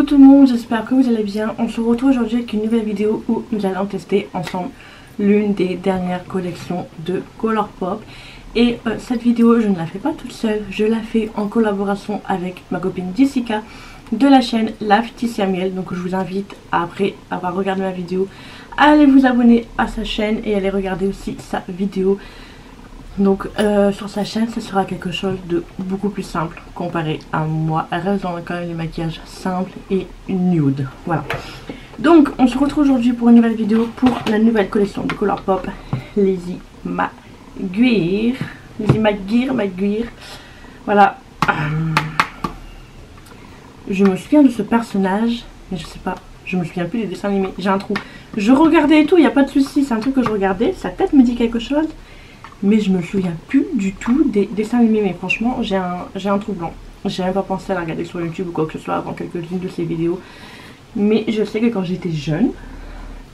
tout le monde, j'espère que vous allez bien. On se retrouve aujourd'hui avec une nouvelle vidéo où nous allons tester ensemble l'une des dernières collections de Colourpop. Et cette vidéo, je ne la fais pas toute seule, je la fais en collaboration avec ma copine Jessica de la chaîne La Laetitia Miel. Donc je vous invite, après avoir regardé ma vidéo, à aller vous abonner à sa chaîne et aller regarder aussi sa vidéo. Donc sur sa chaîne, ce sera quelque chose de beaucoup plus simple comparé à moi. Elle reste dans quand même les maquillages simples et nude. Voilà. Donc on se retrouve aujourd'hui pour une nouvelle vidéo pour la nouvelle collection de Colourpop, Lizzie McGuire. Lizzie McGuire. Voilà. Je me souviens de ce personnage, mais je sais pas. Je me souviens plus des dessins animés. J'ai un trou. Je regardais et tout, il n'y a pas de souci. C'est un truc que je regardais. Sa tête me dit quelque chose. Mais je me souviens plus du tout des dessins animés. Mais franchement, j'ai un trou blanc. J'ai même pas pensé à la regarder sur YouTube ou quoi que ce soit avant quelques-unes de ces vidéos. Mais je sais que quand j'étais jeune,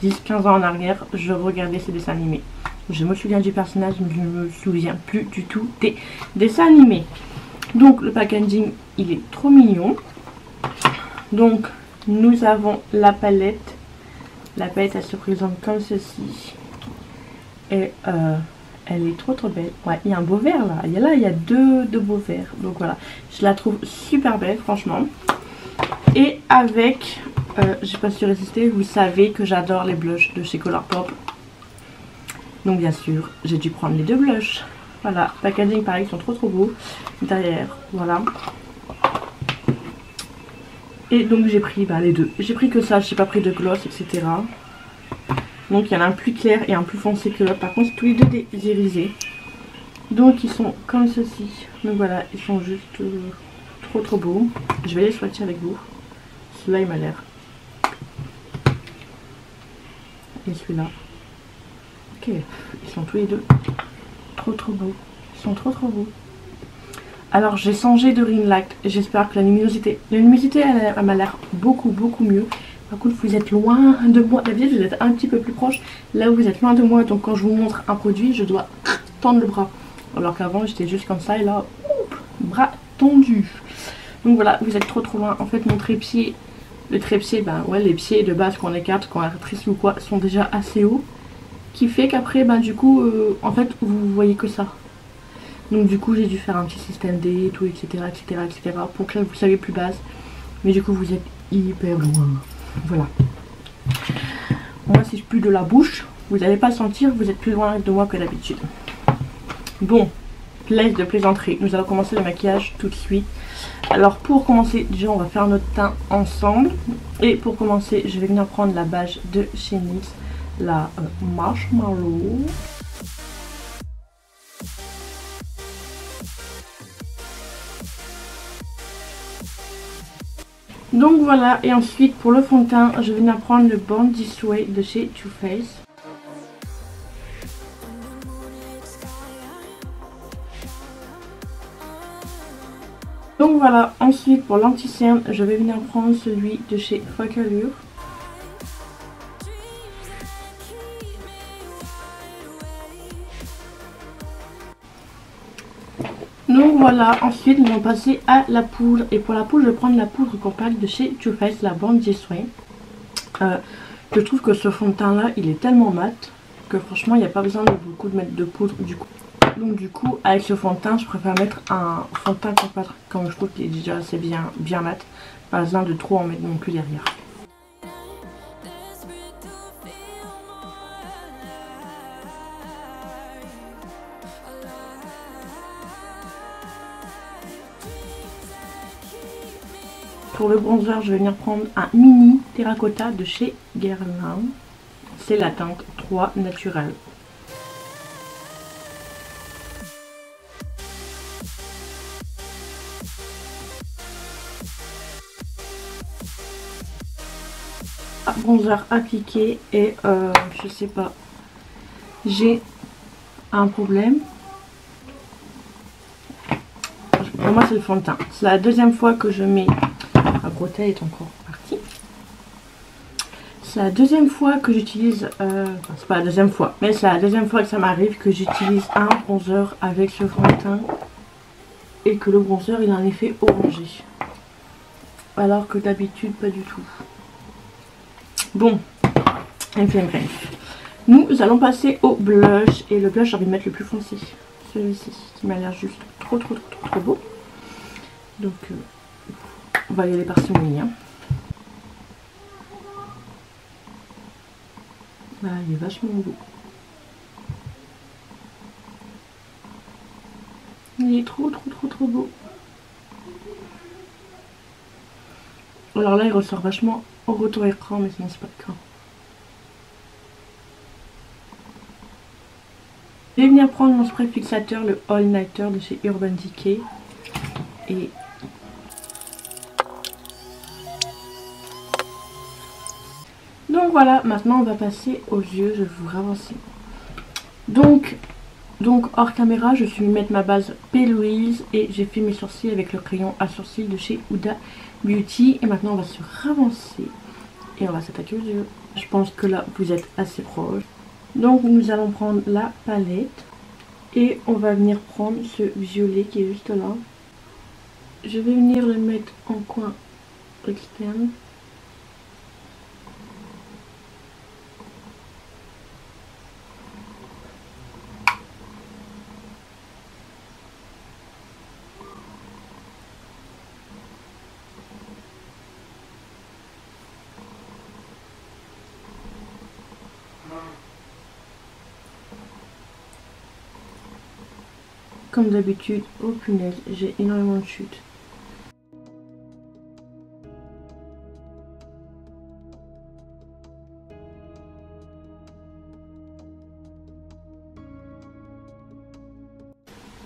10-15 ans en arrière, je regardais ces dessins animés. Je me souviens du personnage, mais je ne me souviens plus du tout des dessins animés. Donc le packaging, il est trop mignon. Donc nous avons la palette. La palette, elle se présente comme ceci. Et elle est trop belle. Ouais, il y a un beau vert là. Il y a deux beaux verts. Donc voilà, je la trouve super belle franchement. Et avec, je sais pas si résister, vous savez que j'adore les blushs de chez Colourpop. Donc bien sûr, j'ai dû prendre les deux blushs. Voilà, packaging pareil, ils sont trop beaux. Derrière, voilà. Et donc j'ai pris les deux. J'ai pris que ça, j'ai pas pris de gloss, etc. Donc il y en a un plus clair et un plus foncé que l'autre. Par contre, c'est tous les deux des irisés. Donc ils sont comme ceci. Donc voilà, ils sont juste trop beaux. Je vais les swatcher avec vous. Celui-là, il m'a l'air. Et celui-là. Ok, ils sont tous les deux trop beaux. Ils sont trop beaux. Alors j'ai changé de ring light. J'espère que la luminosité elle m'a l'air beaucoup mieux. Par contre vous êtes loin de moi. D'habitude vous êtes un petit peu plus proche. Là où vous êtes loin de moi, donc quand je vous montre un produit, je dois tendre le bras. Alors qu'avant j'étais juste comme ça et là, bras tendu. Donc voilà, vous êtes trop loin. En fait mon trépied, le trépied, ouais, les pieds de base qu'on écarte, qu'on rétrécit ou quoi, sont déjà assez hauts. Qui fait qu'après, du coup, en fait vous voyez que ça. Donc du coup j'ai dû faire un petit système D, tout, etc. Pour que là vous soyez plus basse. Mais du coup vous êtes hyper loin. Voilà. Moi si je pue de la bouche, vous n'allez pas sentir, vous êtes plus loin de moi que d'habitude. Bon, laisse de plaisanterie. Nous allons commencer le maquillage tout de suite. Alors pour commencer, déjà on va faire notre teint ensemble. Et pour commencer, je vais venir prendre la base de chez NYX, la Marshmallow. Donc voilà, et ensuite pour le fond de teint, je vais venir prendre le Born This Way de chez Too Faced. Donc voilà, ensuite pour l'anti-cerne, je vais venir prendre celui de chez Focallure. Donc voilà, ensuite nous allons passer à la poudre. Et pour la poudre, je vais prendre la poudre compacte de chez Too Faced, la Born This Way. Je trouve que ce fond de teint là, il est tellement mat que franchement, il n'y a pas besoin de beaucoup de mettre de poudre du coup. Donc du coup, avec ce fond de teint, je préfère mettre un fond de teint compact comme je trouve qu'il est déjà assez bien mat. Pas besoin de trop en mettre non plus derrière. Pour le bronzer, je vais venir prendre un mini terracotta de chez Guerlain. C'est la teinte 3 naturelle. Bronzer appliqué et je sais pas, j'ai un problème. Pour moi c'est le fond de teint. C'est la deuxième fois que je mets... La bretelle est encore partie. C'est la deuxième fois que j'utilise... c'est pas la deuxième fois, mais c'est la deuxième fois que ça m'arrive que j'utilise un bronzer avec ce fond de teint. Et que le bronzer il a un effet orangé. alors que d'habitude pas du tout. Bon, bref. Nous allons passer au blush. Et le blush, j'ai envie de mettre le plus foncé. Celui-ci, qui m'a l'air juste trop beau. Donc, on va y aller parcimonie. Hein. Ah, il est vachement beau. Il est trop beau. Alors là, il ressort vachement au retour écran, mais sinon c'est pas le cas. Je vais venir prendre mon spray fixateur, le All Nighter de chez Urban Decay. Et donc voilà, maintenant on va passer aux yeux, je vais vous ravancer. Donc hors caméra, je suis venue mettre ma base P. Louise et j'ai fait mes sourcils avec le crayon à sourcils de chez Huda Beauty. Et maintenant on va se ravancer et on va s'attaquer aux yeux. Je pense que là vous êtes assez proche. Donc nous allons prendre la palette et on va venir prendre ce violet qui est juste là. Je vais venir le mettre en coin externe. Comme d'habitude, oh punaise, j'ai énormément de chutes.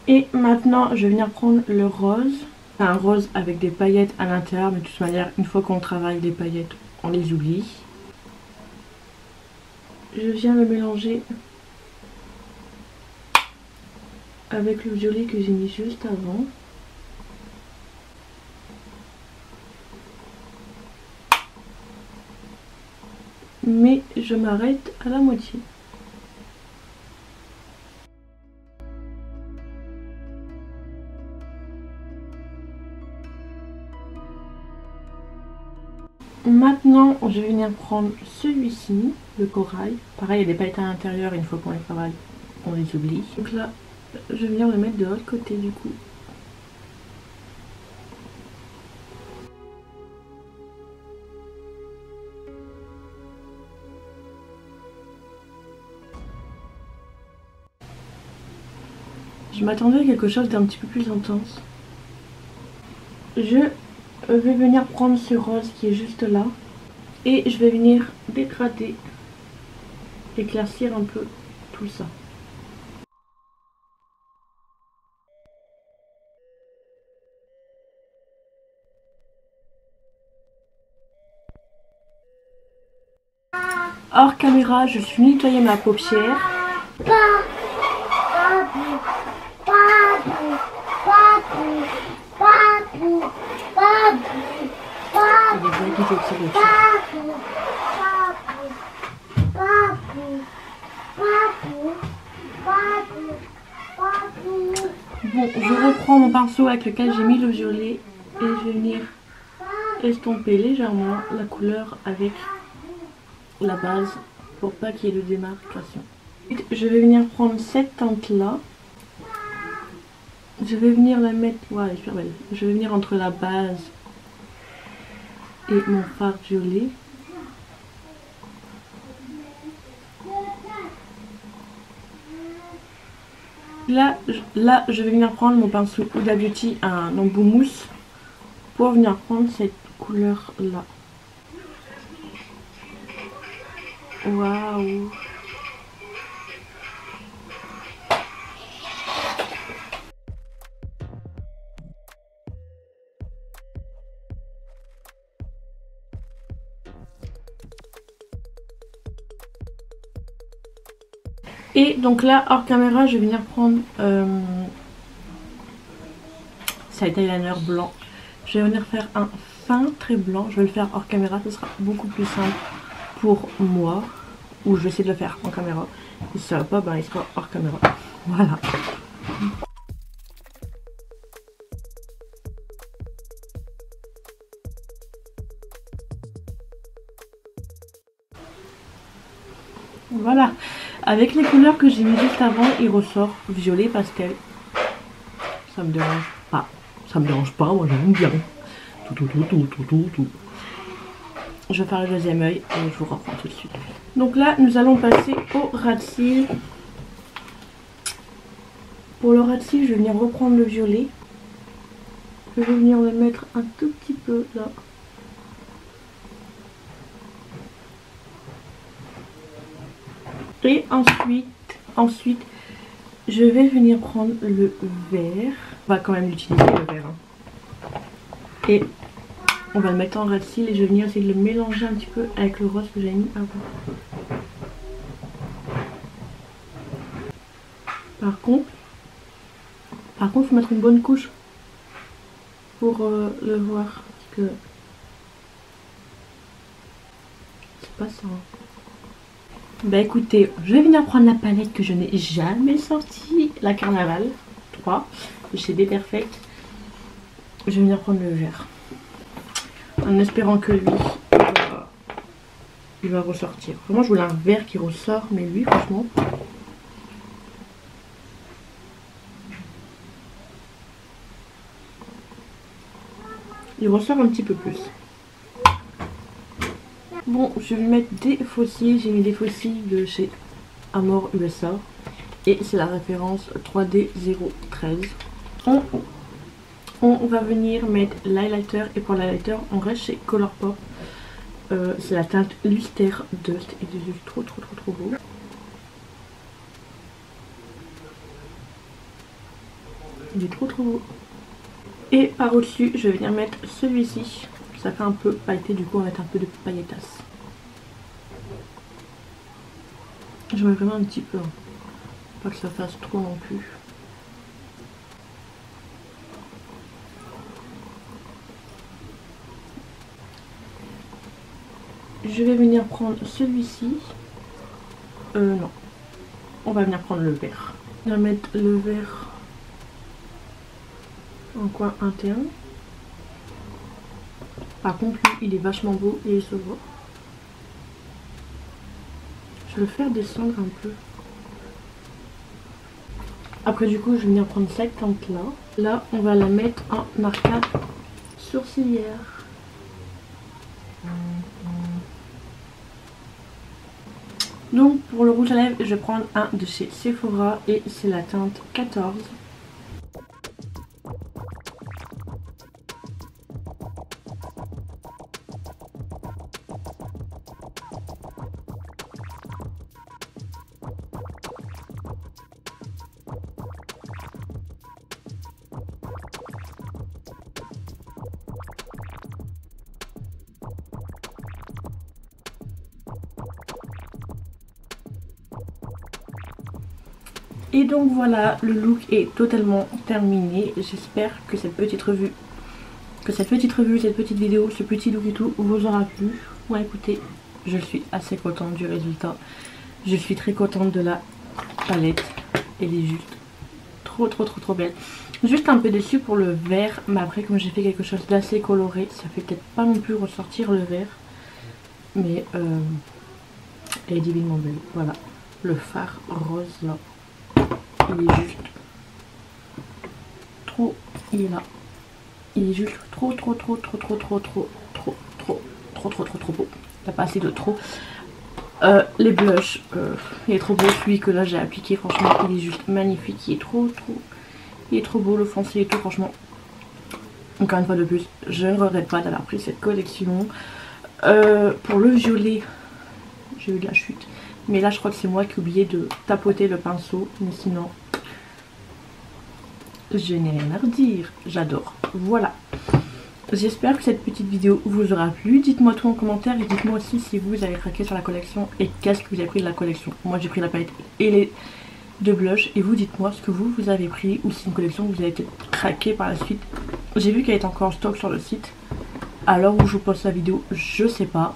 Et maintenant, je vais venir prendre le rose. Un rose avec des paillettes à l'intérieur, mais de toute manière, une fois qu'on travaille les paillettes, on les oublie. Je viens le mélanger avec le violet que j'ai mis juste avant. Mais je m'arrête à la moitié. Maintenant, je vais venir prendre celui-ci, le corail. Pareil, il y a des paillettes à l'intérieur, une fois qu'on les travaille, on les oublie. Donc là, je vais venir le mettre de l'autre côté du coup. Je m'attendais à quelque chose d'un petit peu plus intense. Je vais venir prendre ce rose qui est juste là. Et je vais venir dégrader, éclaircir un peu tout ça. Hors caméra, je suis nettoyer ma paupière. Bon, je reprends mon pinceau avec lequel j'ai mis le violet et je vais venir estomper légèrement la couleur avec la base pour pas qu'il y ait de démarcation. Je vais venir prendre cette teinte là. Je vais venir la mettre, ouais, elle est super belle. Je vais venir entre la base et mon fard violet. Là, je vais venir prendre mon pinceau Huda Beauty, un embout mousse, pour venir prendre cette couleur là. Waouh! Et donc là, hors caméra, je vais venir prendre side eyeliner blanc. Je vais venir faire un fin trait blanc. Je vais le faire hors caméra, ce sera beaucoup plus simple pour moi. Ou je vais essayer de le faire en caméra. Et si ça va pas, ben il sera hors caméra. Voilà. Voilà. Avec les couleurs que j'ai mis juste avant, il ressort violet pastel. Ça me dérange pas. Ça me dérange pas, moi j'aime bien. Tout. Je vais faire le deuxième œil et je vous reprends tout de suite. Donc là, nous allons passer au ras de cils. Pour le ras de cils, je vais venir reprendre le violet. Je vais venir le mettre un tout petit peu là. Et ensuite, je vais venir prendre le vert. On va quand même l'utiliser le vert. Hein. Et on va le mettre en ras de cils et je vais venir essayer de le mélanger un petit peu avec le rose que j'ai mis avant. Par contre, il faut mettre une bonne couche pour le voir. Parce que c'est pas ça. Hein. Bah écoutez, je vais venir prendre la palette que je n'ai jamais sortie, la Carnaval 3 de chez Be Perfect. Je vais venir prendre le vert. En espérant que lui, il va ressortir. Vraiment, je voulais un vert qui ressort, mais lui, franchement... il ressort un petit peu plus. Bon, je vais mettre des fossiles. J'ai mis des fossiles de chez Amor USA. Et c'est la référence 3D013. On va venir mettre l'highlighter. Et pour l'highlighter, on reste chez Colourpop. C'est la teinte Luster Dust. Et il est trop beau. Il est trop beau. Et par au-dessus, je vais venir mettre celui-ci. Ça fait un peu pailleté, du coup on va mettre un peu de paillettasse. Je mets vraiment un petit peu, hein. Pas que ça fasse trop non plus. Je vais venir prendre celui-ci. Non. On va venir prendre le vert. On va mettre le vert en coin interne. Par contre, lui, il est vachement beau et il se voit. Je vais le faire descendre un peu. Après, du coup, je vais venir prendre cette teinte-là. Là, on va la mettre en arcade sourcilière. Donc, pour le rouge à lèvres, je vais prendre un de chez Sephora et c'est la teinte 14. Et donc voilà, le look est totalement terminé. J'espère que cette petite revue, cette petite vidéo, ce petit look et tout vous aura plu. Bon écoutez, je suis assez contente du résultat. Je suis très contente de la palette. Elle est juste trop belle. Juste un peu déçue pour le vert, mais après comme j'ai fait quelque chose d'assez coloré, ça fait peut-être pas non plus ressortir le vert. Mais elle est divinement belle. Voilà, le fard rose là. Il est juste trop, il est là. Il est juste trop beau. Il n'y a pas assez de trop. Les blushs, il est trop beau. Celui que là j'ai appliqué, franchement, il est juste magnifique. Il est trop beau, le foncé et tout, franchement. Encore une fois de plus, je ne regrette pas d'avoir pris cette collection. Pour le violet, j'ai eu de la chute. Mais là je crois que c'est moi qui ai oublié de tapoter le pinceau. Mais sinon, je n'ai rien à redire. J'adore. Voilà. J'espère que cette petite vidéo vous aura plu. Dites-moi tout en commentaire et dites-moi aussi si vous avez craqué sur la collection et qu'est-ce que vous avez pris de la collection. Moi j'ai pris la palette et les deux blushs. Et vous dites-moi ce que vous avez pris ou si c'est une collection que vous avez peut-être craqué par la suite. J'ai vu qu'elle est encore en stock sur le site. À l'heure où je vous poste la vidéo, je sais pas.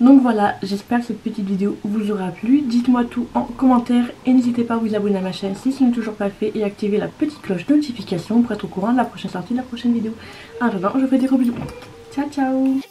Donc voilà, j'espère que cette petite vidéo vous aura plu. Dites-moi tout en commentaire et n'hésitez pas à vous abonner à ma chaîne si ce n'est toujours pas fait et activer la petite cloche de notification pour être au courant de la prochaine sortie de la prochaine vidéo. En attendant, je vous fais des gros bisous. Ciao ciao.